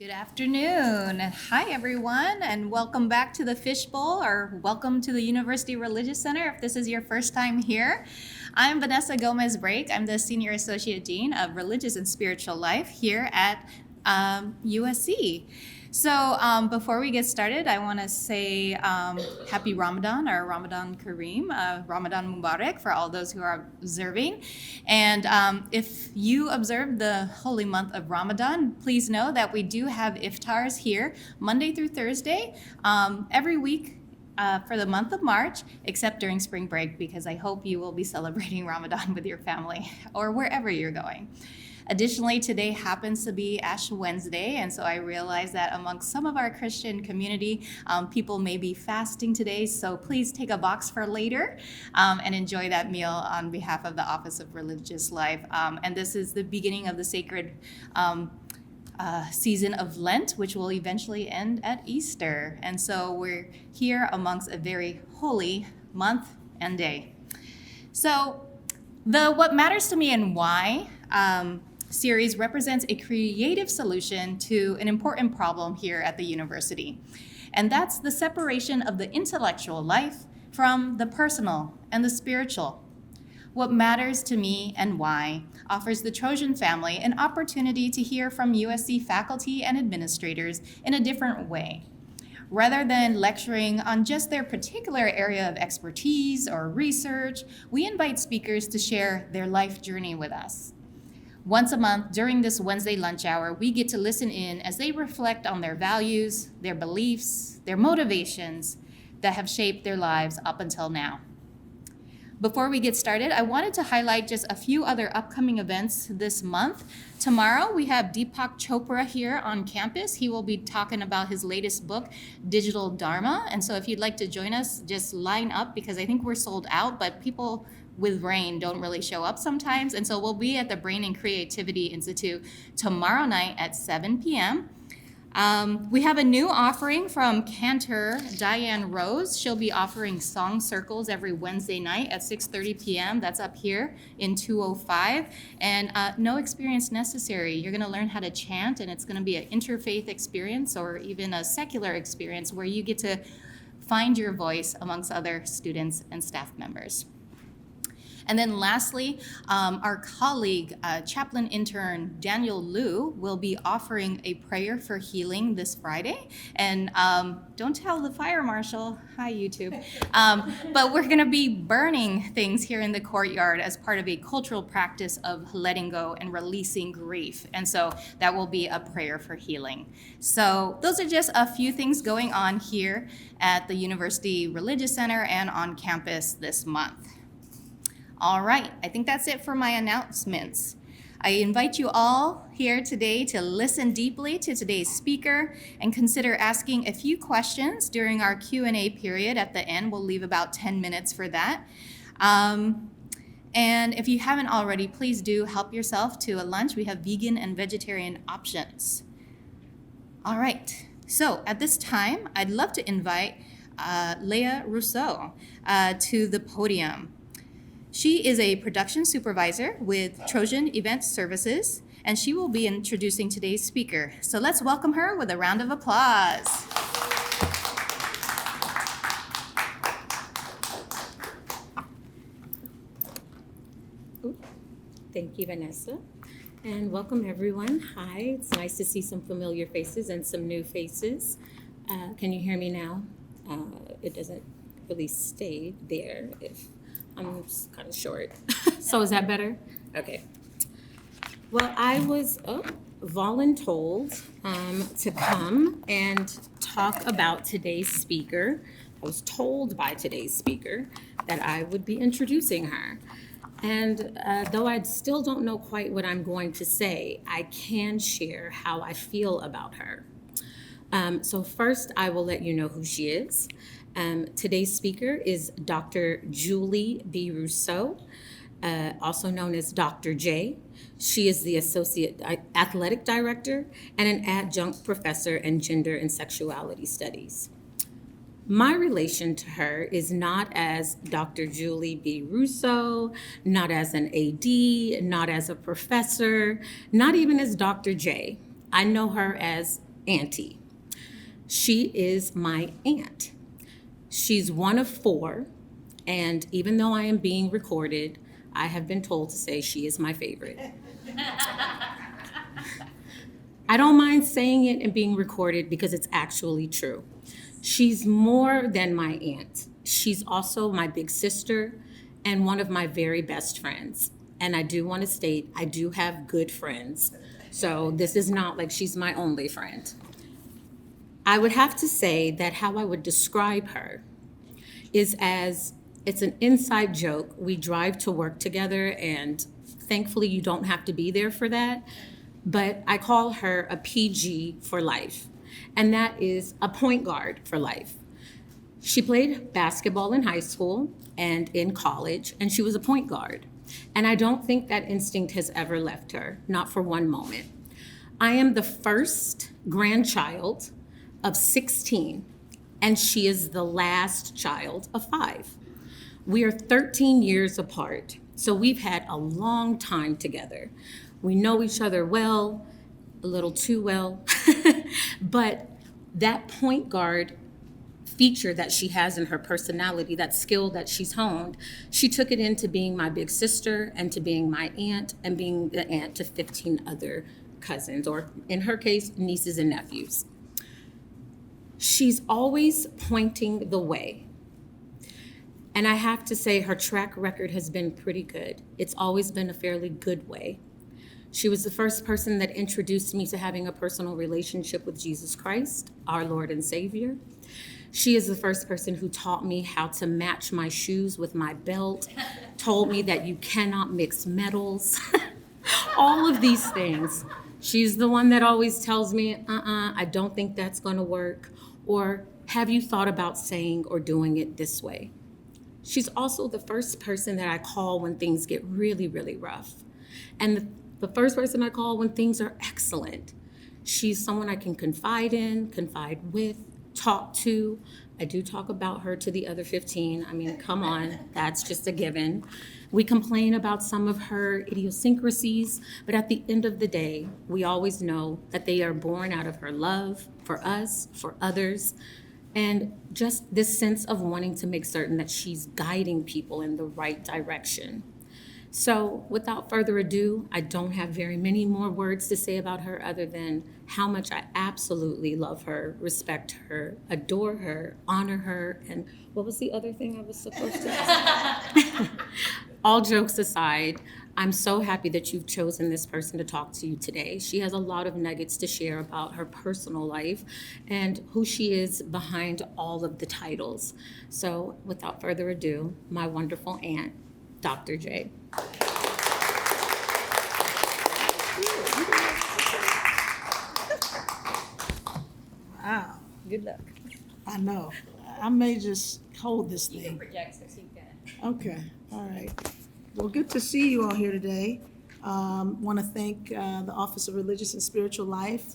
Good afternoon. Hi, everyone, and welcome back to the Fishbowl, or welcome to the University Religious Center if this is your first time here. I'm Vanessa Gomez Brake. I'm the Senior Associate Dean of Religious and Spiritual Life here at USC. So before we get started, I want to say happy Ramadan or Ramadan Kareem, Ramadan Mubarak for all those who are observing. And if you observe the holy month of Ramadan, please know that we do have iftars here Monday through Thursday every week for the month of March, except during spring break, because I hope you will be celebrating Ramadan with your family or wherever you're going. Additionally, today happens to be Ash Wednesday, and so I realize that amongst some of our Christian community, people may be fasting today, so please take a box for later and enjoy that meal on behalf of the Office of Religious Life. And this is the beginning of the sacred season of Lent, which will eventually end at Easter. And so we're here amongst a very holy month and day. So the What Matters to Me and Why series represents a creative solution to an important problem here at the university. And that's the separation of the intellectual life from the personal and the spiritual. What Matters to Me and Why offers the Trojan family an opportunity to hear from USC faculty and administrators in a different way. Rather than lecturing on just their particular area of expertise or research, we invite speakers to share their life journey with us. Once a month during this Wednesday lunch hour, we get to listen in as they reflect on their values, their beliefs, their motivations that have shaped their lives up until now. Before we get started, I wanted to highlight just a few other upcoming events this month. Tomorrow, we have Deepak Chopra here on campus. He will be talking about his latest book, Digital Dharma. And so if you'd like to join us, just line up because I think we're sold out, but people with brain don't really show up sometimes. And so we'll be at the Brain and Creativity Institute tomorrow night at 7 p.m. We have a new offering from Cantor Diane Rose. She'll be offering song circles every Wednesday night at 6:30 p.m. That's up here in 205. And no experience necessary. You're going to learn how to chant, and it's going to be an interfaith experience or even a secular experience where you get to find your voice amongst other students and staff members. And then lastly, our colleague, chaplain intern Daniel Liu will be offering a prayer for healing this Friday. And don't tell the fire marshal, hi YouTube, but we're gonna be burning things here in the courtyard as part of a cultural practice of letting go and releasing grief. And so that will be a prayer for healing. So those are just a few things going on here at the University Religious Center and on campus this month. All right, I think that's it for my announcements. I invite you all here today to listen deeply to today's speaker and consider asking a few questions during our Q&A period at the end. We'll leave about 10 minutes for that. And if you haven't already, please do help yourself to a lunch. We have vegan and vegetarian options. All right, so at this time, I'd love to invite Leah Rousseau to the podium. She is a production supervisor with Trojan Event Services, and she will be introducing today's speaker. So let's welcome her with a round of applause. Thank you, Vanessa. And welcome, everyone. Hi, it's nice to see some familiar faces and some new faces. Can you hear me now? It doesn't really stay there if I'm kind of short. So is that better? Okay. Well, I was voluntold to come and talk about today's speaker. I was told by today's speaker that I would be introducing her. And though I still don't know quite what I'm going to say, I can share how I feel about her. So first, I will let you know who she is. Today's speaker is Dr. Julie B. Rousseau, also known as Dr. J. She is the Associate Athletic Director and an Adjunct Professor in Gender and Sexuality Studies. My relation to her is not as Dr. Julie B. Rousseau, not as an AD, not as a professor, not even as Dr. J. I know her as auntie. She is my aunt. She's one of four, and even though I am being recorded, I have been told to say she is my favorite. I don't mind saying it and being recorded because it's actually true. She's more than my aunt. She's also my big sister and one of my very best friends. And I do want to state, I do have good friends. So this is not like she's my only friend. I would have to say that how I would describe her is as it's an inside joke. We drive to work together, and thankfully you don't have to be there for that. But I call her a PG for life, and that is a point guard for life. She played basketball in high school and in college, and she was a point guard. And I don't think that instinct has ever left her, not for one moment. I am the first grandchild of 16, and she is the last child of 5. We are 13 years apart, so we've had a long time together. We know each other well, a little too well, but that point guard feature that she has in her personality, that skill that she's honed, she took it into being my big sister and to being my aunt and being the aunt to 15 other cousins, or in her case, nieces and nephews. She's always pointing the way. And I have to say her track record has been pretty good. It's always been a fairly good way. She was the first person that introduced me to having a personal relationship with Jesus Christ, our Lord and Savior. She is the first person who taught me how to match my shoes with my belt, told me that you cannot mix metals, all of these things. She's the one that always tells me, I don't think that's gonna work, or have you thought about saying or doing it this way? She's also the first person that I call when things get really, really rough. And the first person I call when things are excellent. She's someone I can confide in, confide with, talk to. I do talk about her to the other 15. I mean, come on, that's just a given. We complain about some of her idiosyncrasies, but at the end of the day, we always know that they are born out of her love for us, for others, and just this sense of wanting to make certain that she's guiding people in the right direction. So without further ado, I don't have very many more words to say about her other than how much I absolutely love her, respect her, adore her, honor her, and what was the other thing I was supposed to say? All jokes aside, I'm so happy that you've chosen this person to talk to you today. She has a lot of nuggets to share about her personal life and who she is behind all of the titles. So without further ado, my wonderful aunt, Dr. J. Wow, Good luck. I know. I may just hold this thing. project so you can. Okay, all right. Well, good to see you all here today. Want to thank the Office of Religious and Spiritual Life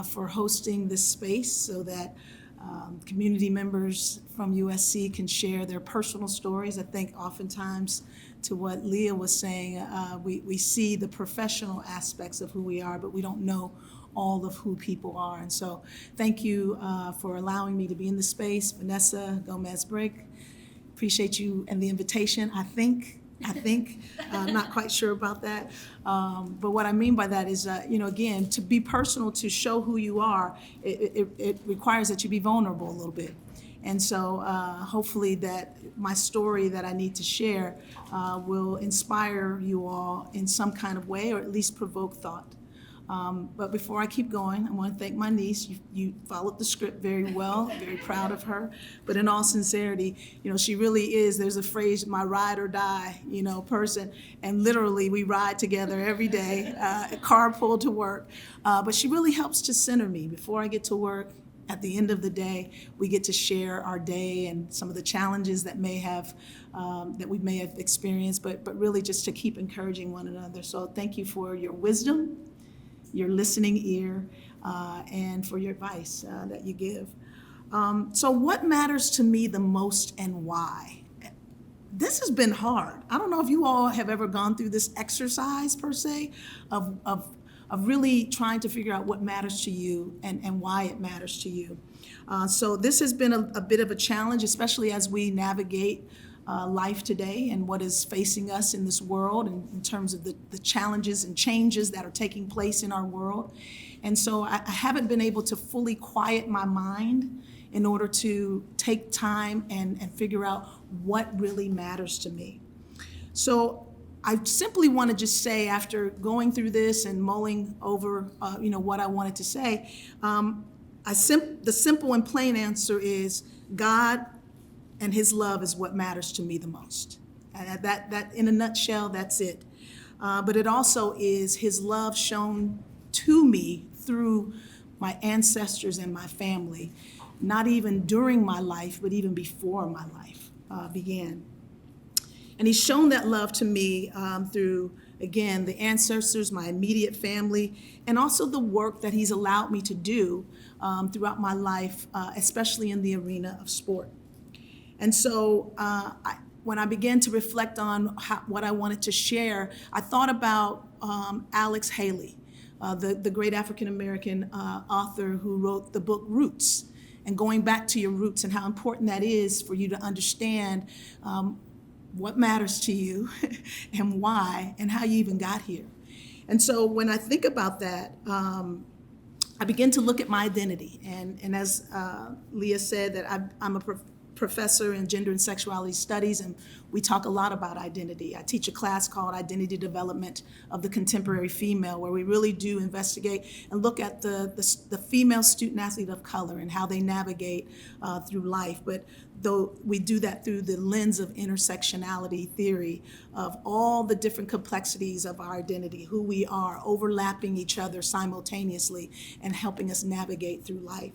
for hosting this space so that community members from USC can share their personal stories. I think oftentimes, to what Leah was saying, we see the professional aspects of who we are, but we don't know all of who people are. And so thank you for allowing me to be in the space. Vanessa Gomez-Brick, appreciate you and the invitation. I think, I'm not quite sure about that. But what I mean by that is, again, to be personal, to show who you are, it requires that you be vulnerable a little bit. And so hopefully that my story that I need to share will inspire you all in some kind of way, or at least provoke thought. But before I keep going, I want to thank my niece. You followed the script very well, very proud of her. But in all sincerity, she really is, there's a phrase, my ride or die, person. And literally we ride together every day, carpool to work. But she really helps to center me before I get to work. At the end of the day, we get to share our day and some of the challenges that that we may have experienced, but really just to keep encouraging one another. So thank you for your wisdom, your listening ear, and for your advice that you give. So what matters to me the most and why? This has been hard. I don't know if you all have ever gone through this exercise per se of of really trying to figure out what matters to you and why it matters to you. So this has been a bit of a challenge, especially as we navigate life today and what is facing us in this world in terms of the challenges and changes that are taking place in our world. And so I haven't been able to fully quiet my mind in order to take time and figure out what really matters to me. So I simply want to just say, after going through this and mulling over what I wanted to say, the simple and plain answer is God and his love is what matters to me the most. And that in a nutshell, that's it. But it also is his love shown to me through my ancestors and my family, not even during my life, but even before my life began. And he's shown that love to me through, again, the ancestors, my immediate family, and also the work that he's allowed me to do throughout my life, especially in the arena of sport. And so when I began to reflect on what I wanted to share, I thought about Alex Haley, the great African-American author who wrote the book Roots, and going back to your roots and how important that is for you to understand what matters to you and why and how you even got here. And so when I think about that, I begin to look at my identity. And as Leah said, that I'm a professor in gender and sexuality studies, and we talk a lot about identity. I teach a class called Identity Development of the Contemporary Female, where we really do investigate and look at the female student athlete of color and how they navigate through life. But though we do that through the lens of intersectionality theory of all the different complexities of our identity, who we are, overlapping each other simultaneously and helping us navigate through life.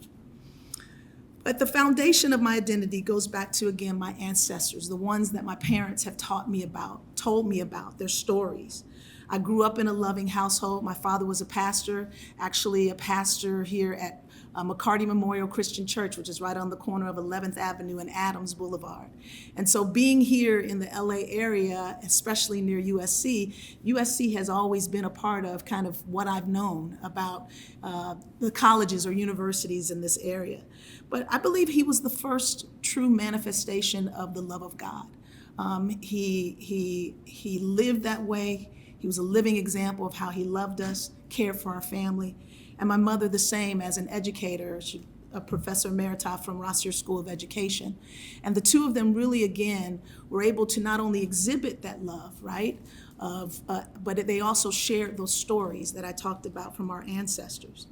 But the foundation of my identity goes back to, again, my ancestors, the ones that my parents have taught me about, told me about, their stories. I grew up in a loving household. My father was a pastor, actually a pastor here at McCarty Memorial Christian Church, which is right on the corner of 11th Avenue and Adams Boulevard. And so being here in the LA area, especially near USC has always been a part of kind of what I've known about the colleges or universities in this area. But I believe he was the first true manifestation of the love of God. He lived that way. He was a living example of how he loved us, cared for our family. And my mother, the same, as an educator, a professor emerita from Rousseau School of Education. And the two of them really, again, were able to not only exhibit that love, right, but they also shared those stories that I talked about from our ancestors.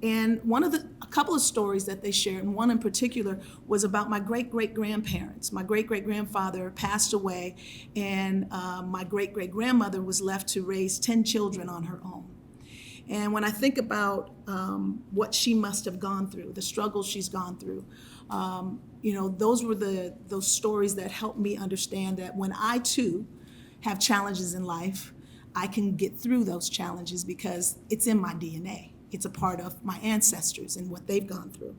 And a couple of stories that they shared, and one in particular was about my great-great-grandparents. My great-great-grandfather passed away, and my great-great-grandmother was left to raise 10 children on her own. And when I think about what she must have gone through, the struggles she's gone through, those were those stories that helped me understand that when I too have challenges in life, I can get through those challenges because it's in my DNA. It's a part of my ancestors and what they've gone through.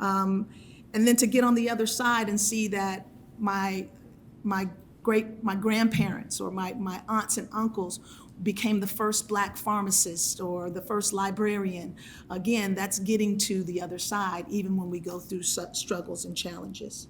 And then to get on the other side and see that my grandparents or my aunts and uncles became the first Black pharmacist or the first librarian. Again, that's getting to the other side, even when we go through such struggles and challenges.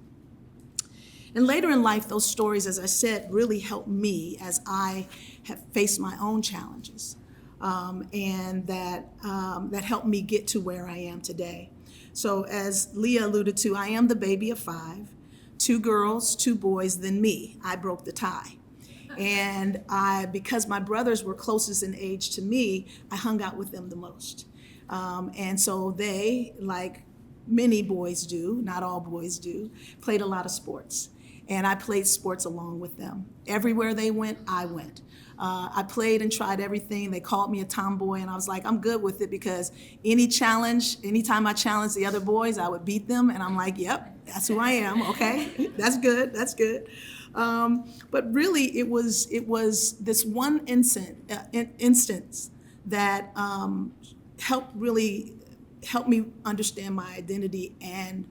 And later in life, those stories, as I said, really helped me as I have faced my own challenges. And that helped me get to where I am today. So as Leah alluded to, I am the baby of 5, 2 girls, 2 boys, then me. I broke the tie. And because my brothers were closest in age to me, I hung out with them the most. And so they, like many boys do, not all boys do, played a lot of sports. And I played sports along with them. Everywhere they went, I went. I played and tried everything. They called me a tomboy, and I was like, I'm good with it, because anytime I challenged the other boys, I would beat them, and I'm like, yep, that's who I am, okay? That's good. But really, it was this one instance that helped me understand my identity and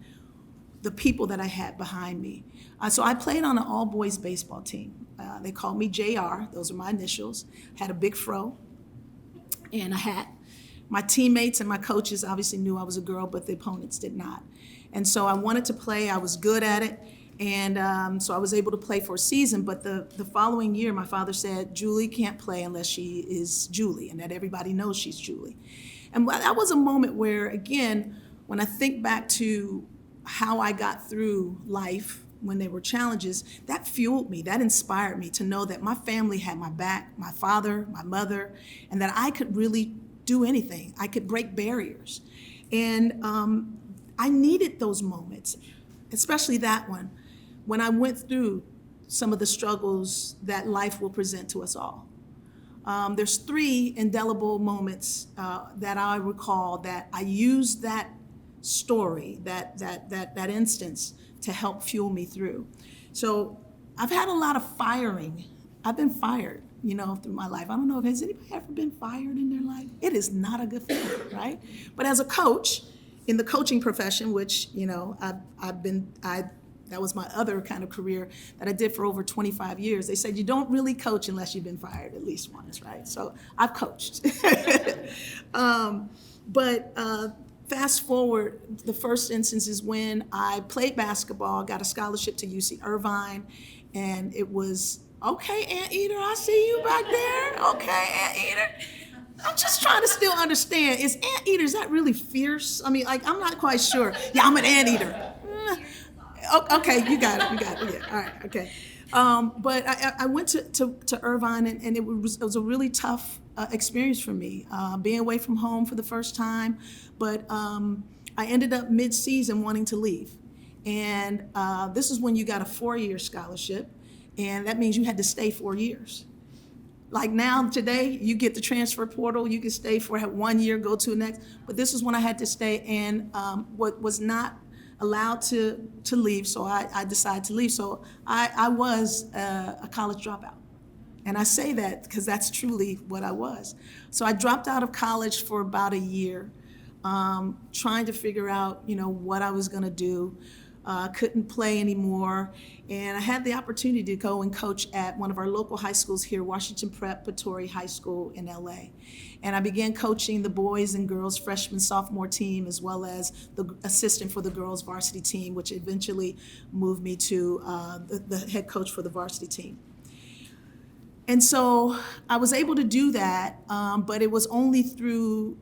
the people that I had behind me. So I played on an all-boys baseball team. They called me JR. Those are my initials. Had a big fro. And my teammates and my coaches obviously knew I was a girl, but the opponents did not. And so I wanted to play. I was good at it. And so I was able to play for a season. But the following year, my father said, Julie can't play unless she is Julie, and that everybody knows she's Julie. And that was a moment where, again, when I think back to how I got through life when there were challenges, that fueled me, that inspired me to know that my family had my back, my father, my mother, and that I could really do anything. I could break barriers. And I needed those moments, especially that one, when I went through some of the struggles that life will present to us all. There's 3 indelible moments that I recall that I used that story, that instance, to help fuel me through. So I've had a lot of firing. I've been fired, through my life. I don't know, has anybody ever been fired in their life? It is not a good feeling, right? But as a coach, in the coaching profession, which, that was my other kind of career that I did for over 25 years. They said you don't really coach unless you've been fired at least once, right? So I've coached. But fast forward, the first instance is when I played basketball, got a scholarship to UC Irvine, and it was, okay, Anteater, I see you back there. Okay, Anteater. I'm just trying to still understand, is Anteater, is that really fierce? I mean, I'm not quite sure. Yeah, I'm an Anteater. Okay, you got it, yeah, all right, okay. But I went to Irvine, and it was a really tough experience for me, being away from home for the first time, but I ended up mid-season wanting to leave. And this is when you got a 4-year scholarship, and that means you had to stay 4 years. Like now, today, you get the transfer portal, you can stay for 1 year, go to the next, but this is when I had to stay, and what was not allowed to leave, so I decided to leave. So I was a college dropout. And I say that because that's truly what I was. So I dropped out of college for about a year, trying to figure out, what I was gonna do. Couldn't play anymore. And I had the opportunity to go and coach at one of our local high schools here, Washington Preparatory High School in LA. And I began coaching the boys and girls freshman, sophomore team, as well as the assistant for the girls varsity team, which eventually moved me to the head coach for the varsity team. And so I was able to do that, but it was only through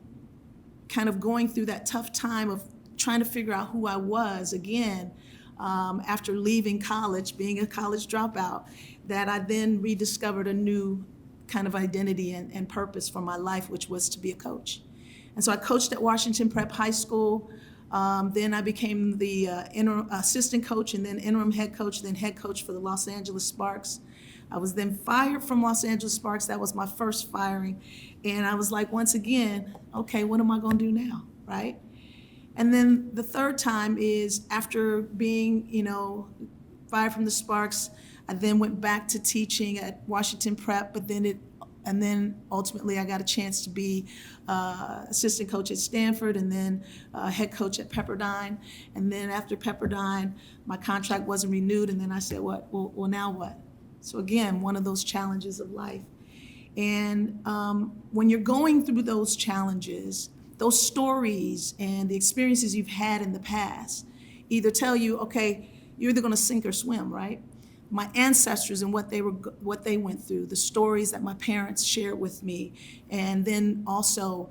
kind of going through that tough time of trying to figure out who I was again, after leaving college, being a college dropout, that I then rediscovered a new kind of identity and purpose for my life, which was to be a coach. And so I coached at Washington Prep High School. Then I became the interim assistant coach, and then interim head coach, then head coach for the Los Angeles Sparks. I was then fired from Los Angeles Sparks. That was my first firing. And I was like, once again, okay, what am I gonna do now, right? And then the third time is after being, fired from the Sparks, I then went back to teaching at Washington Prep, but then ultimately I got a chance to be assistant coach at Stanford, and then head coach at Pepperdine. And then after Pepperdine, my contract wasn't renewed, and then I said, well, now what? So again, one of those challenges of life. And when you're going through those challenges, those stories and the experiences you've had in the past either tell you, okay, you're either gonna sink or swim, right? My ancestors and what they went through, the stories that my parents shared with me, and then also,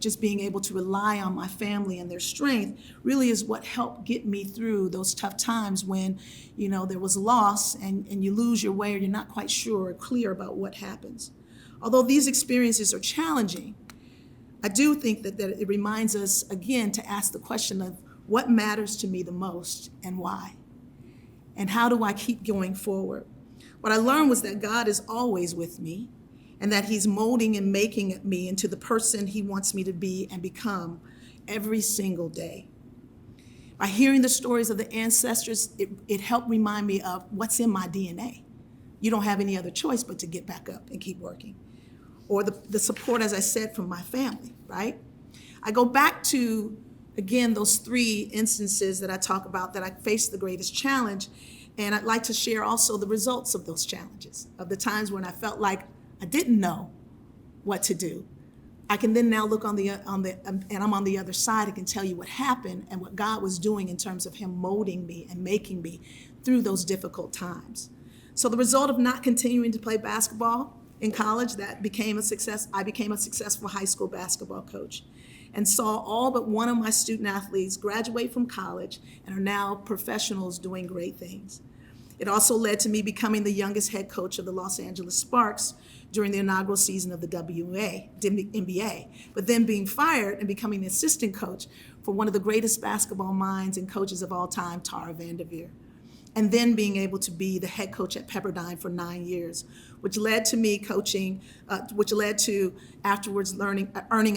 just being able to rely on my family and their strength really is what helped get me through those tough times when, there was loss and you lose your way, or you're not quite sure or clear about what happens. Although these experiences are challenging, I do think that it reminds us, again, to ask the question of what matters to me the most and why? And how do I keep going forward? What I learned was that God is always with me, and that He's molding and making me into the person He wants me to be and become every single day. By hearing the stories of the ancestors, it helped remind me of what's in my DNA. You don't have any other choice but to get back up and keep working. Or the support, as I said, from my family, right? I go back to, again, those 3 instances that I talk about that I faced the greatest challenge, and I'd like to share also the results of those challenges, of the times when I felt like I didn't know what to do. I can then now look and I'm on the other side. I can tell you what happened and what God was doing in terms of him molding me and making me through those difficult times. So the result of not continuing to play basketball in college, that became a success. I became a successful high school basketball coach and saw all but one of my student athletes graduate from college and are now professionals doing great things. It also led to me becoming the youngest head coach of the Los Angeles Sparks during the inaugural season of the WNBA, but then being fired and becoming the assistant coach for one of the greatest basketball minds and coaches of all time, Tara Vanderveer. And then being able to be the head coach at Pepperdine for 9 years, which led to me coaching, which led to afterwards earning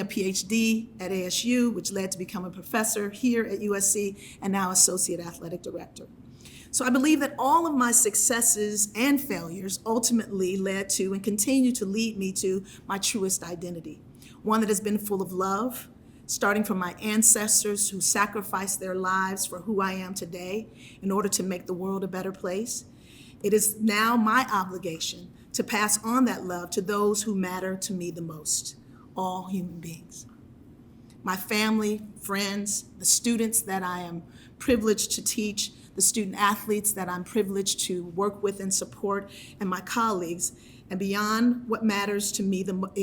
a PhD at ASU, which led to become a professor here at USC, and now associate athletic director. So I believe that all of my successes and failures ultimately led to and continue to lead me to my truest identity, one that has been full of love, starting from my ancestors who sacrificed their lives for who I am today in order to make the world a better place. It is now my obligation to pass on that love to those who matter to me the most, all human beings. My family, friends, the students that I am privileged to teach, the student athletes that I'm privileged to work with and support, and my colleagues. And beyond what matters to me, what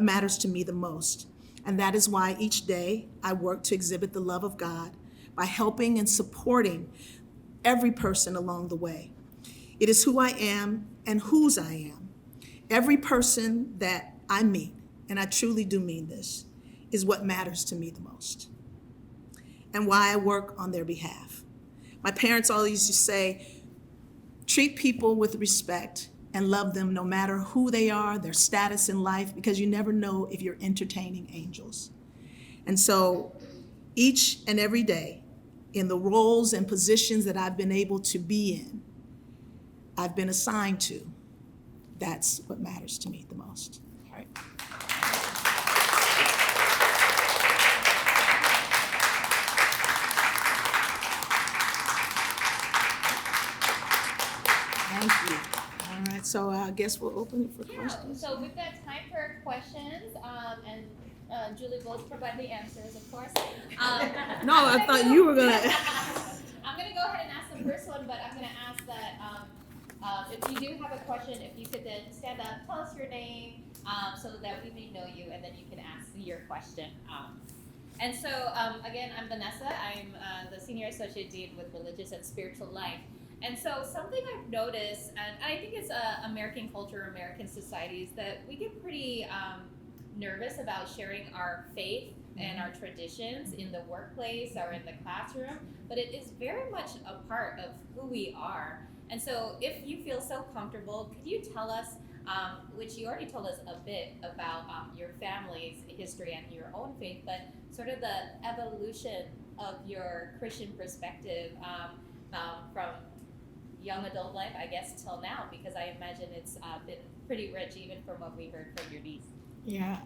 matters to me the most. And that is why each day I work to exhibit the love of God by helping and supporting every person along the way. It is who I am and whose I am. Every person that I meet, and I truly do mean this, is what matters to me the most, and why I work on their behalf. My parents always used to say, treat people with respect and love them no matter who they are, their status in life, because you never know if you're entertaining angels. And so each and every day, in the roles and positions that I've been able to be in, I've been assigned to, that's what matters to me the most. All right. Thank you. All right, so I guess we'll open it for questions. So we've got time for questions, and Julie will provide the answers, of course. No, I thought you were gonna. I'm gonna go ahead and ask the first one, but I'm gonna ask that if you do have a question, if you could then stand up, tell us your name, so that we may know you, and then you can ask your question. And so, again, I'm Vanessa. I'm the Senior Associate Dean with Religious and Spiritual Life. And so something I've noticed, and I think it's American culture, American society, is that we get pretty nervous about sharing our faith and our traditions in the workplace or in the classroom, but it is very much a part of who we are. And so if you feel so comfortable, could you tell us, which you already told us a bit about your family's history and your own faith, but sort of the evolution of your Christian perspective from young adult life, I guess, till now, because I imagine it's been pretty rich even from what we heard from your niece. Yeah,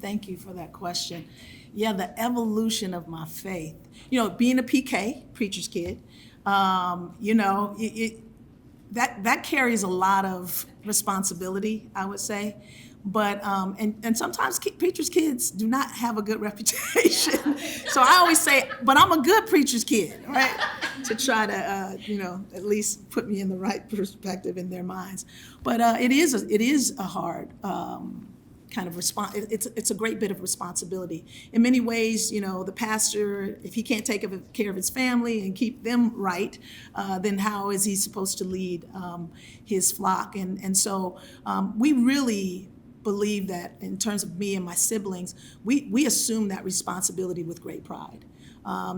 thank you for that question. Yeah, the evolution of my faith. You know, being a PK, preacher's kid, you know, that carries a lot of responsibility, I would say. But, and sometimes preacher's kids do not have a good reputation. So I always say, but I'm a good preacher's kid, right? To try to, you know, at least put me in the right perspective in their minds. But it is a hard kind of response. It's a great bit of responsibility. In many ways, you know, the pastor, if he can't take care of his family and keep them right, then how is he supposed to lead his flock? And so we really believe that in terms of me and my siblings, we assume that responsibility with great pride.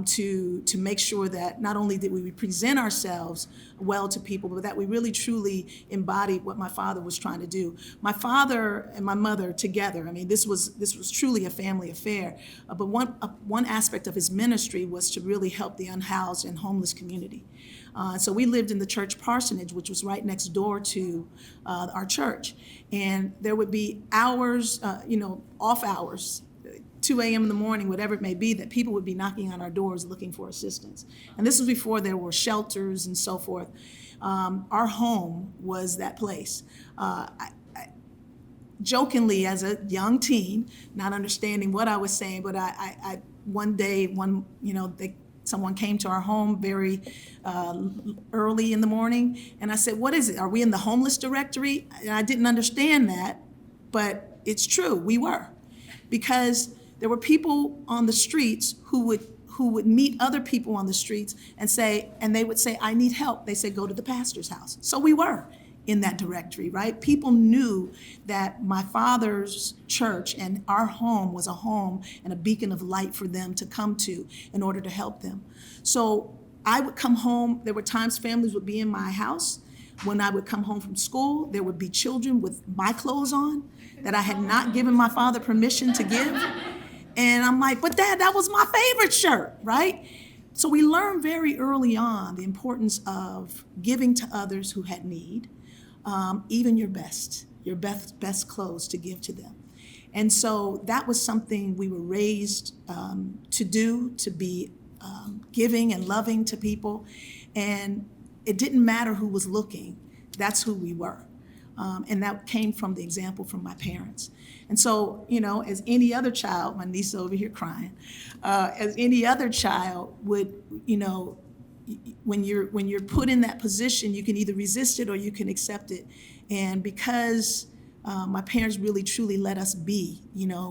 To make sure that not only did we present ourselves well to people, but that we really truly embodied what my father was trying to do. My father and my mother together, I mean, this was truly a family affair. But one aspect of his ministry was to really help the unhoused and homeless community. So we lived in the church parsonage, which was right next door to our church. And there would be hours, you know, off hours, 2 a.m. in the morning, whatever it may be, that people would be knocking on our doors looking for assistance. And this was before there were shelters and so forth. Our home was that place. jokingly as a young teen, not understanding what I was saying, but I one day, someone came to our home very early in the morning, and I said, "What is it? Are we in the homeless directory?" And I didn't understand that, but it's true, we were, because there were people on the streets who would meet other people on the streets and they would say, "I need help." They said, "Go to the pastor's house." So we were in that directory, right? People knew that my father's church and our home was a home and a beacon of light for them to come to in order to help them. So I would come home. There were times families would be in my house. When I would come home from school, there would be children with my clothes on that I had not given my father permission to give. And I'm like, "But Dad, that was my favorite shirt," right? So we learned very early on the importance of giving to others who had need, even your best clothes to give to them. And so that was something we were raised to do, to be giving and loving to people. And it didn't matter who was looking, that's who we were. And that came from the example from my parents. And so, as any other child, my niece over here crying, as any other child would, when you're put in that position, you can either resist it or you can accept it. And because my parents really truly let us be,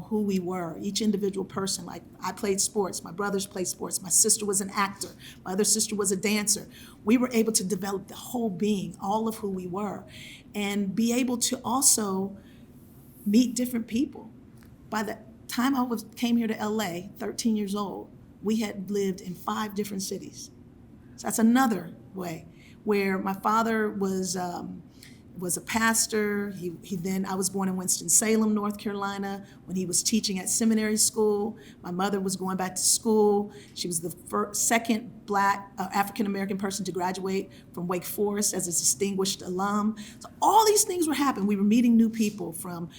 who we were, each individual person. Like, I played sports, my brothers played sports, my sister was an actor, my other sister was a dancer. We were able to develop the whole being, all of who we were, and be able to also meet different people. By the time came here to LA, 13 years old, we had lived in 5 different cities. So that's another way where my father was a pastor. I was born in Winston-Salem, North Carolina, when he was teaching at seminary school. My mother was going back to school. She was the second Black African-American person to graduate from Wake Forest as a distinguished alum. So all these things were happening. We were meeting new people from,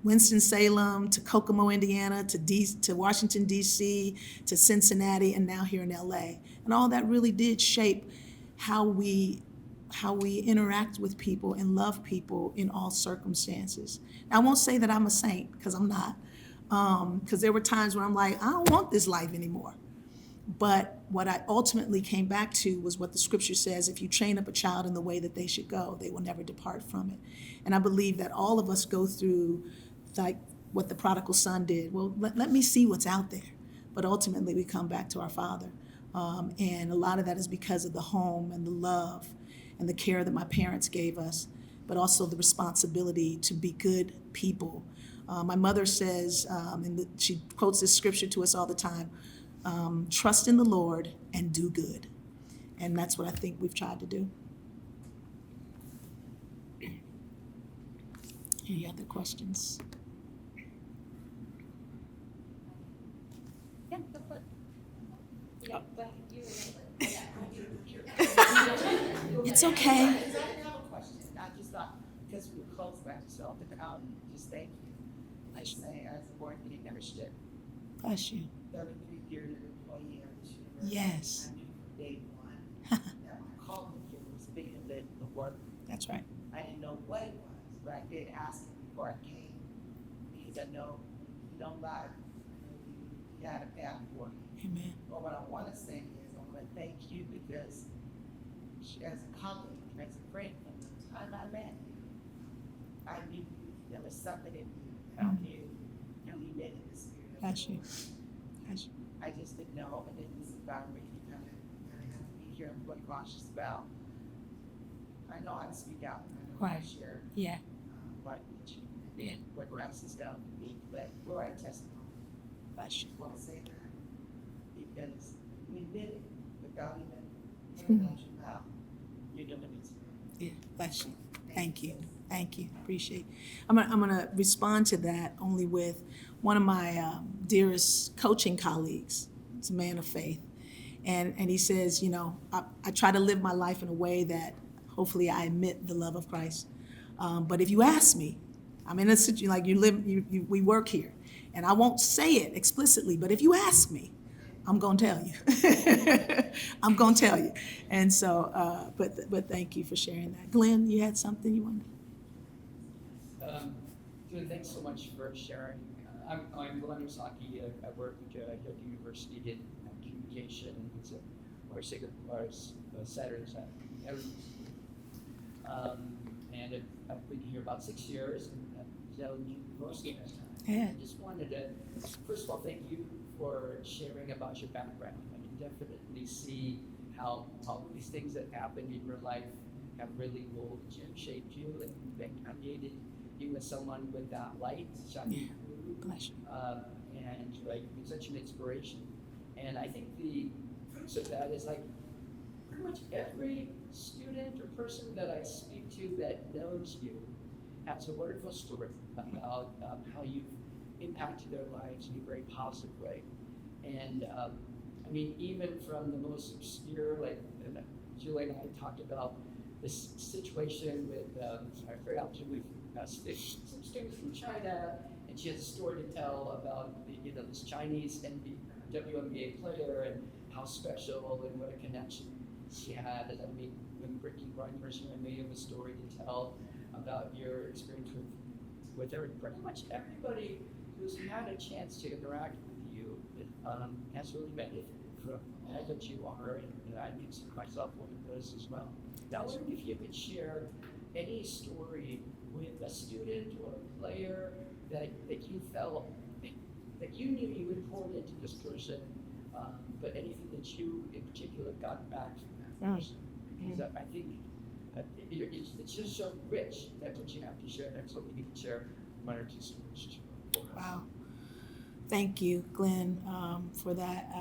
Winston-Salem to Kokomo, Indiana, to Washington, D.C., to Cincinnati, and now here in L.A. And all that really did shape how we interact with people and love people in all circumstances. Now, I won't say that I'm a saint, because I'm not, because there were times where I'm like, I don't want this life anymore. But what I ultimately came back to was what the scripture says: if you train up a child in the way that they should go, they will never depart from it. And I believe that all of us go through, like what the prodigal son did. Well, let me see what's out there. But ultimately, we come back to our Father. And a lot of that is because of the home and the love and the care that my parents gave us, but also the responsibility to be good people. My mother says, she quotes this scripture to us all the time, trust in the Lord and do good. And that's what I think we've tried to do. Any other questions? Yeah, go for it. It's okay. I didn't have a question. I just thought, because we were close back to self, just thank you. I say, as a board meeting member, should Bless you. 33 years of employee of this university. Yes. I knew from day one that my calling here was bigger than the work. That's right. I didn't know what it was, but I did ask him before I came, because I know you don't lie. You had a path for me. Amen. But what I want to say is, I want to thank you, because as a colleague, as a friend, from the time I met you, I knew there was something in you that I knew you did in the spirit. Bless you. Bless you. I just didn't know, and in this environment, you kind of have to be here and be cautious about. I know how to speak out, and I know how Right. to share Yeah. what you Yeah. what Rouse has done for me, but we're at testimony. Bless you. I want to say that because we did it without even Mhm. you how you're doing it. Yeah. Bless you. Thank you. Thank you. Appreciate it. I'm gonna respond to that only with one of my dearest coaching colleagues. He's a man of faith. And he says, I try to live my life in a way that hopefully I admit the love of Christ. But if you ask me, I'm in a situation like we work here, and I won't say it explicitly, but if you ask me, I'm gonna tell you. I'm gonna tell you. And so, but thank you for sharing that. Glenn, you had something you wanted? Julie, thanks so much for sharing. I'm Glenn Osaki. I work here at the University in communication or Saturdays at and I've been here about 6 years and most of that time. Yeah. I just wanted to, first of all, thank you for sharing about your background. I can definitely see how these things that happened in your life have really molded you, shaped you, and created you as someone with that light shining through. Bless you. And like you're such an inspiration. And I think the fruits of that is like pretty much every student or person that I speak to that knows you has a wonderful story about how you've impacted their lives in a very positive way. And I mean, even from the most obscure, like Julie and I talked about this situation with, I forgot to with some students from China, and she has a story to tell about this Chinese WNBA player and how special and what a connection she had. And I mean, when Ricky Reiner, I may have a story to tell about your experience with her. Pretty much everybody who's had a chance to interact with you has really benefited from all that you are, and I consider myself one of those as well. Now, I wondered if you could share any story with a student or a player that you felt that you knew you had poured into this person, but anything that you in particular got back from that person. Because I think it's just so rich that what you have to share. That's what we need to share one or two stories. Wow. Thank you, Glenn, for that.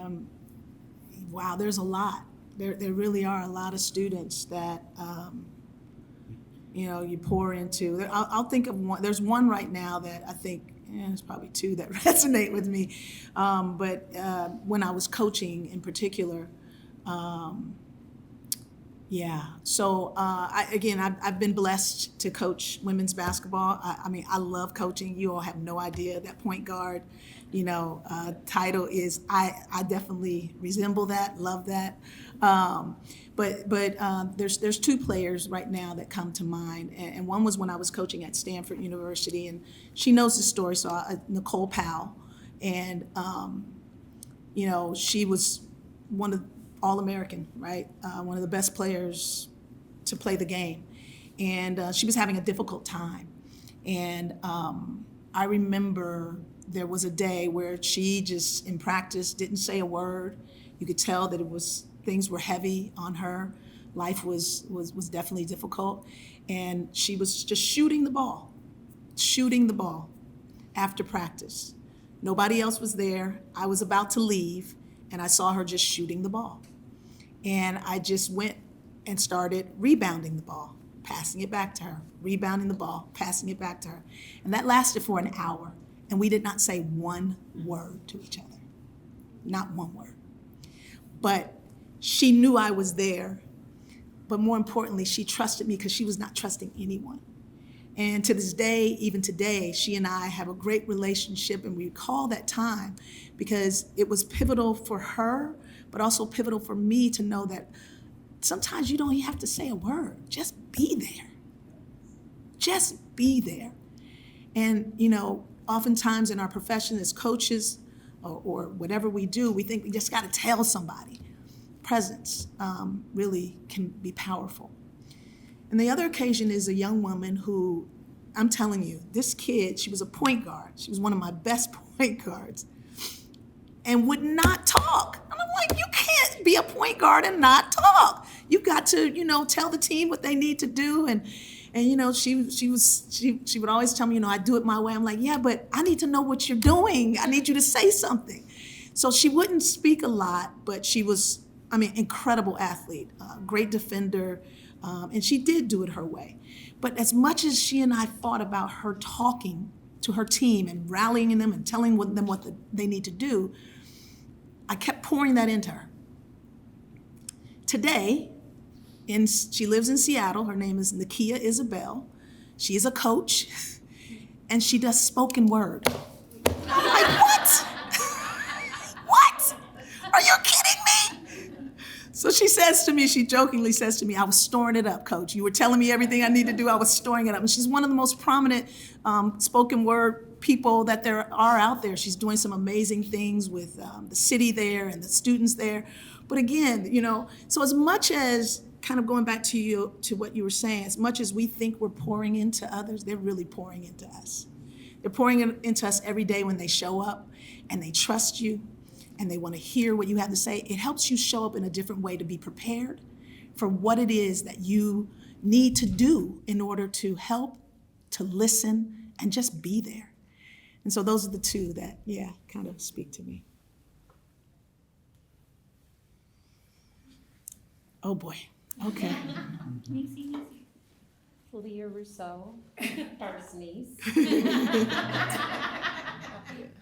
Wow, there's a lot. There really are a lot of students that, you pour into. I'll think of one. There's one right now that I think, there's probably two that resonate with me. But when I was coaching in particular, So I've been blessed to coach women's basketball. I love coaching. You all have no idea that point guard, title is. I definitely resemble that. Love that. But there's two players right now that come to mind, and one was when I was coaching at Stanford University, and she knows the story. So Nicole Powell, and she was one of All-American, right? One of the best players to play the game. And she was having a difficult time. And I remember there was a day where she just, in practice, didn't say a word. You could tell that things were heavy on her. Life was definitely difficult. And she was just shooting the ball after practice. Nobody else was there. I was about to leave, and I saw her just shooting the ball. And I just went and started rebounding the ball, passing it back to her, rebounding the ball, passing it back to her. And that lasted for an hour. And we did not say one word to each other. Not one word. But she knew I was there. But more importantly, she trusted me because she was not trusting anyone. And to this day, even today, she and I have a great relationship, and we recall that time because it was pivotal for her, but also pivotal for me to know that sometimes you don't even have to say a word. Just be there. Just be there. And, oftentimes in our profession as coaches or whatever we do, we think we just got to tell somebody. Presence really can be powerful. And the other occasion is a young woman who, I'm telling you, this kid, she was a point guard. She was one of my best point guards and would not talk. And I'm like, you can't be a point guard and not talk. You've got to, tell the team what they need to do. And she would always tell me, I do it my way. I'm like, yeah, but I need to know what you're doing. I need you to say something. So she wouldn't speak a lot, but she was, incredible athlete, great defender. And she did do it her way. But as much as she and I thought about her talking to her team and rallying them and telling them what they need to do, I kept pouring that into her. Today, she lives in Seattle. Her name is Nakia Isabel. She is a coach, and she does spoken word. I'm like, what? What? Are you kidding me? So she says to me, she jokingly says to me, I was storing it up, Coach. You were telling me everything I need to do. I was storing it up. And she's one of the most prominent spoken word people that there are out there. She's doing some amazing things with the city there and the students there. But again, so as much as kind of going back to what you were saying, as much as we think we're pouring into others, they're really pouring into us. They're pouring into us every day when they show up and they trust you and they want to hear what you have to say. It helps you show up in a different way to be prepared for what it is that you need to do in order to help, to listen, and just be there. And so those are the two that, kind of speak to me. Oh, boy. Okay. Easy. Leah Rousseau, first niece.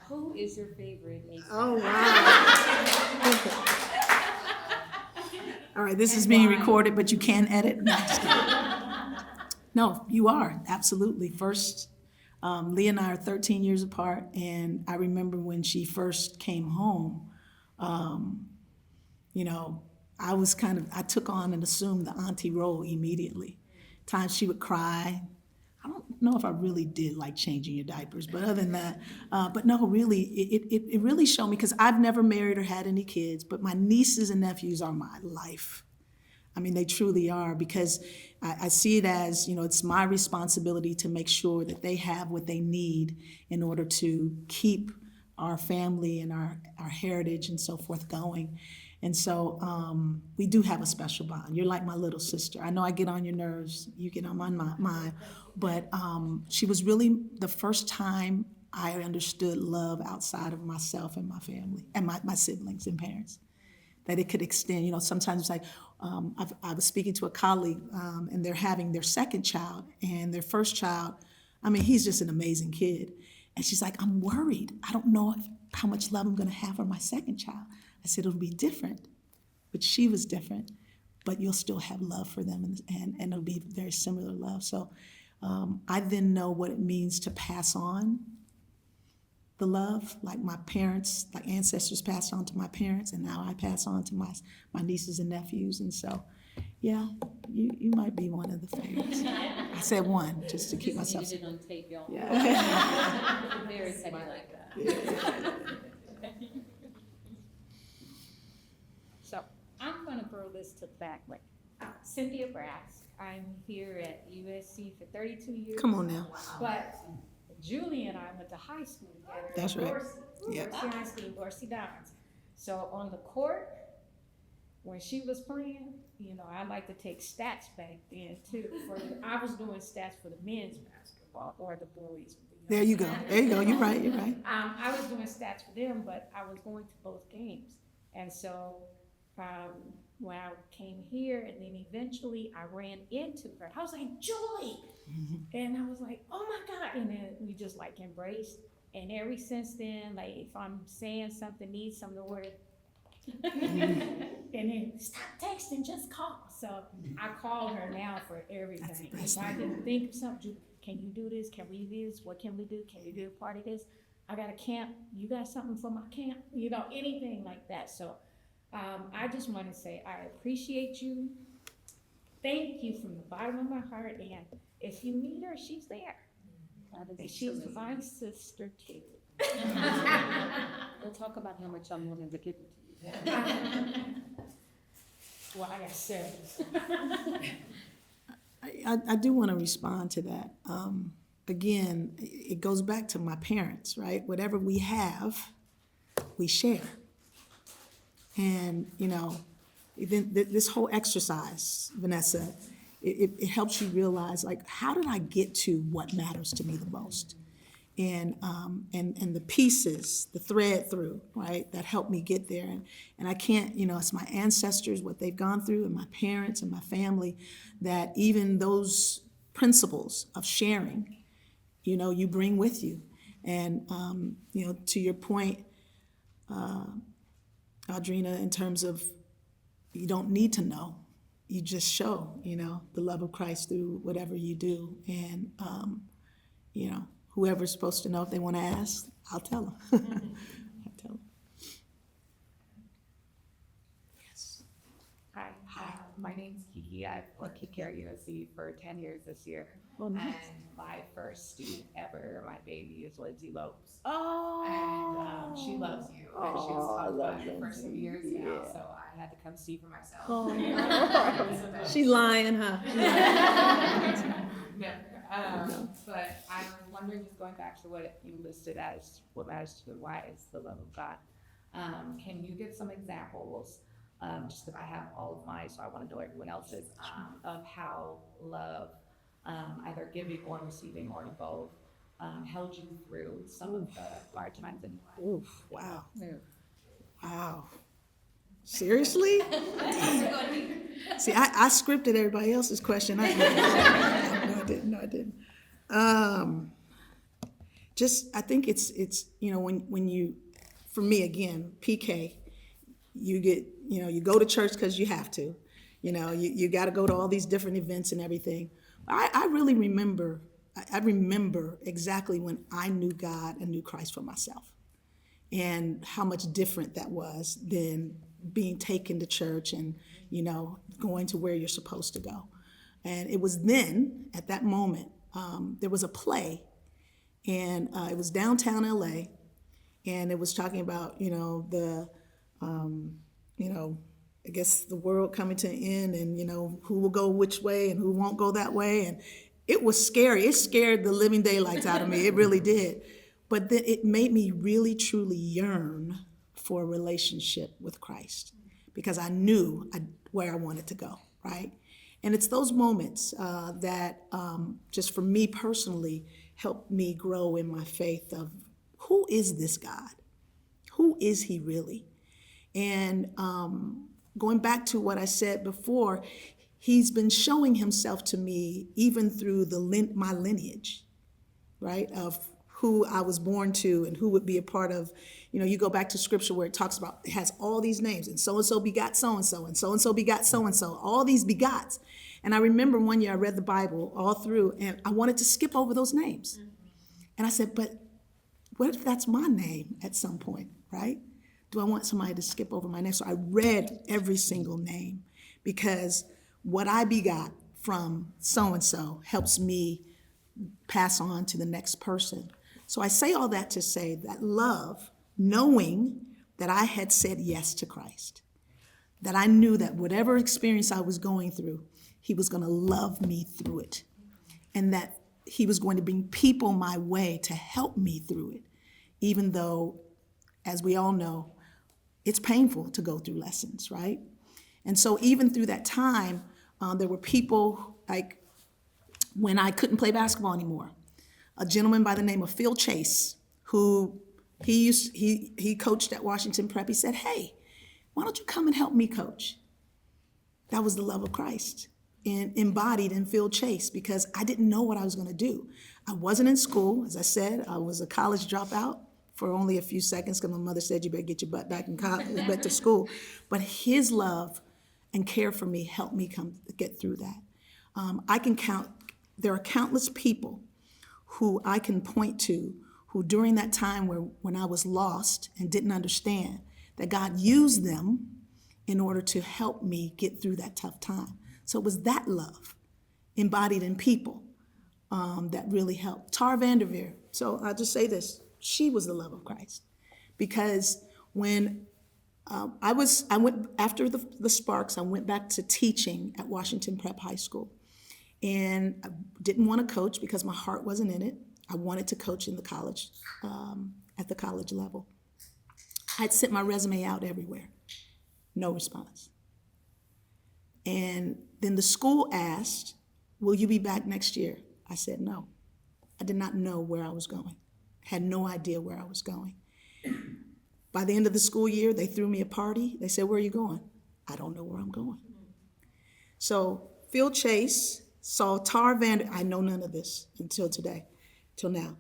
Who is your favorite niece? Oh, wow. All right, this is being recorded, but you can edit. No, just kidding. No, you are, absolutely. First, Leah and I are 13 years apart, and I remember when she first came home, I took on and assumed the auntie role immediately. Times she would cry. I don't know if I really did like changing your diapers, but other than that, but no, really, it really showed me, because I've never married or had any kids, but my nieces and nephews are my life. I mean, they truly are, because I see it as, it's my responsibility to make sure that they have what they need in order to keep our family and our heritage and so forth going. And so we do have a special bond. You're like my little sister. I know I get on your nerves, you get on my mind, but she was really the first time I understood love outside of myself and my family and my siblings and parents. That it could extend, sometimes it's like, I was speaking to a colleague and they're having their second child, and their first child, he's just an amazing kid. And she's like, I'm worried. I don't know how much love I'm gonna have for my second child. I said, it'll be different, but she was different, but you'll still have love for them, and it'll be very similar love. So I then know what it means to pass on the love, like my parents, like ancestors passed on to my parents, and now I pass on to my nieces and nephews. And so, yeah, you might be one of the favorites. I said one, just to keep myself. Needed it on tape, y'all. Yeah. Very petty like that. So I'm going to throw this to the back. Cynthia Brass. I'm here at USC for 32 years. Come on now. But Julie and I went to high school together. That's right. Dorsey. Yeah. Dorsey High School, Dorsey Downs. So on the court, when she was playing, I like to take stats back then too. I was doing stats for the men's basketball or the boys. There you go. You're right. I was doing stats for them, but I was going to both games. And so when I came here, and then eventually I ran into her. I was like, Julie! And I was like, oh my God. And then we just embraced. And ever since then, if I'm saying something, need some of the word, and then stop texting, just call. So I call her now for everything. If I can think of something, can you do this? Can we do this? What can we do? Can you do a part of this? I got a camp. You got something for my camp? Anything like that. So I just want to say I appreciate you. Thank you from the bottom of my heart. And if you meet her, she's there. And she's my sister too. We'll talk about how much I'm willing to give it to you. Well, I got 7. I do want to respond to that. Again, it goes back to my parents, right? Whatever we have, we share. And, even this whole exercise, Vanessa, it helps you realize, how did I get to what matters to me the most? And the pieces, the thread through, right, that helped me get there. And I can't, it's my ancestors, what they've gone through, and my parents and my family, that even those principles of sharing, you bring with you. And, to your point, Audrina, in terms of you don't need to know, you just show, the love of Christ through whatever you do. And, whoever's supposed to know, if they want to ask, I'll tell them. I'll tell them. Yes. My name's Kiki. I've worked here at USC for 10 years this year. Oh, nice. And my first student ever, my baby, is Lindsay Lopes. Oh. And she loves you. And she was Oh, I talking love about it for some Lindsay. years now, Yeah. so I had to come see for myself. Oh. She lying, huh? Never. But I was wondering, just going back to what you listed as what matters to the why is the love of God. Can you give some examples, just because I have all of mine, so I want to know everyone else's, of how love, either giving or receiving or both, held you through some of the hard times in your life? Oof, wow. Wow. Seriously? See, I scripted everybody else's question. No, I didn't. I think it's when you, for me again, PK, you get, you go to church because you have to, you got to go to all these different events and everything. I really remember, I remember exactly when I knew God and knew Christ for myself, and how much different that was than being taken to church and, going to where you're supposed to go. And it was then, at that moment, there was a play, and it was downtown LA, and it was talking about, I guess the world coming to an end, and, who will go which way and who won't go that way. And it was scary. It scared the living daylights out of me. It really did. But then it made me really, truly yearn for a relationship with Christ, because I knew where I wanted to go, right? And it's those moments that just for me personally helped me grow in my faith of, who is this God? Who is he really? And going back to what I said before, he's been showing himself to me even through my lineage, right? Of who I was born to and who would be a part of, you go back to scripture where it talks about, it has all these names, and so begot so-and-so, and so begot so-and-so, all these begots. And I remember one year I read the Bible all through, and I wanted to skip over those names. And I said, but what if that's my name at some point, right? Do I want somebody to skip over my name? So I read every single name, because what I begot from so-and-so helps me pass on to the next person. So I say all that to say that love, knowing that I had said yes to Christ, that I knew that whatever experience I was going through, he was going to love me through it, and that he was going to bring people my way to help me through it, even though, as we all know, it's painful to go through lessons, right? And so even through that time, there were people, like when I couldn't play basketball anymore, a gentleman by the name of Phil Chase, who he coached at Washington Prep. He said, hey, why don't you come and help me coach? That was the love of Christ and embodied in Phil Chase, because I didn't know what I was going to do. I wasn't in school. As I said, I was a college dropout for only a few seconds, because my mother said, you better get your butt back in college, back to school. But his love and care for me helped me get through that. There are countless people who I can point to, who during that time when I was lost and didn't understand, that God used them in order to help me get through that tough time. So it was that love embodied in people that really helped. Tar Vanderveer, so I'll just say this, she was the love of Christ. Because when I went after the Sparks, I went back to teaching at Washington Prep High School. And I didn't want to coach because my heart wasn't in it. I wanted to coach in the college, at the college level. I'd sent my resume out everywhere, no response. And then the school asked, will you be back next year? I said no. I did not know where I was going. Had no idea where I was going. By the end of the school year, they threw me a party. They said, where are you going? I don't know where I'm going. So Phil Chase saw I know none of this until today, till now.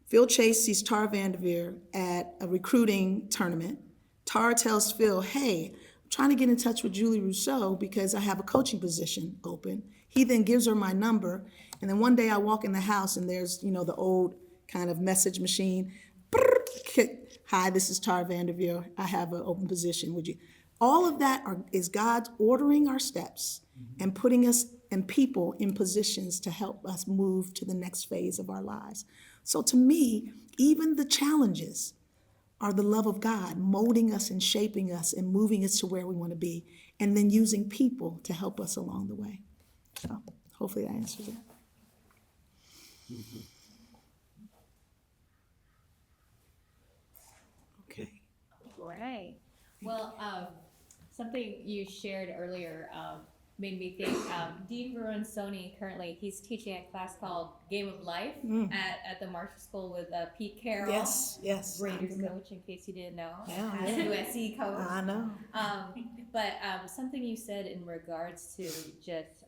Phil Chase sees Tar Vanderveer at a recruiting tournament. Tar tells Phil, hey, I'm trying to get in touch with Julie Rousseau because I have a coaching position open. He then gives her my number, and then one day I walk in the house and there's, the old kind of message machine. Hi, this is Tar Vanderveer. I have an open position. Would you? All of that is God ordering our steps and putting us and people in positions to help us move to the next phase of our lives. So to me, even the challenges are the love of God molding us and shaping us and moving us to where we want to be, and then using people to help us along the way. So hopefully that answers it. Okay. Right. Well, something you shared earlier made me think. Dean Sony currently, he's teaching a class called Game of Life at the Marshall School with Pete Carroll. Yes, yes. Raiders coach, in case you didn't know. Yeah, As yeah. USC coach. I know. But something you said in regards to just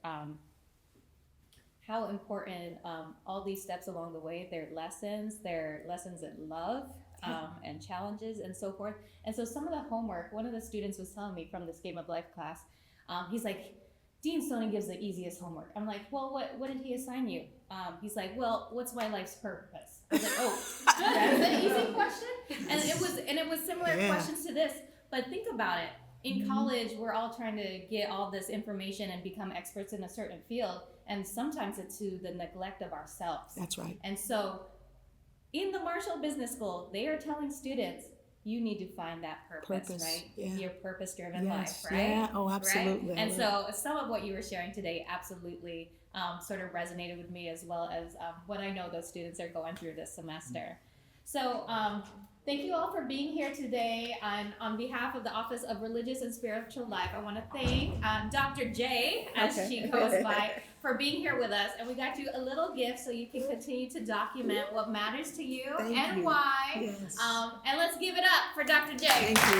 how important all these steps along the way, they're lessons in love and challenges and so forth. And so some of the homework, one of the students was telling me from this Game of Life class, he's like, Dean Stoney gives the easiest homework. I'm like, well, what did he assign you? He's like, well, what's my life's purpose? I was like, oh, that's an easy question. And it was similar questions to this. But think about it. In college, we're all trying to get all this information and become experts in a certain field. And sometimes it's to the neglect of ourselves. That's right. And so in the Marshall Business School, they are telling students, you need to find that purpose. Right? Yeah. Your purpose-driven Yes. life, right? Yeah. Oh, absolutely. Right? And so some of what you were sharing today absolutely sort of resonated with me, as well as what I know those students are going through this semester. So thank you all for being here today. And on behalf of the Office of Religious and Spiritual Life, I want to thank Dr. J, as she goes by, for being here with us. And we got you a little gift so you can continue to document what matters to you Thank you. why. Yes. And let's give it up for Dr. J. Thank you.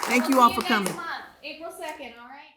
Thank you all for coming. April 2nd, all right?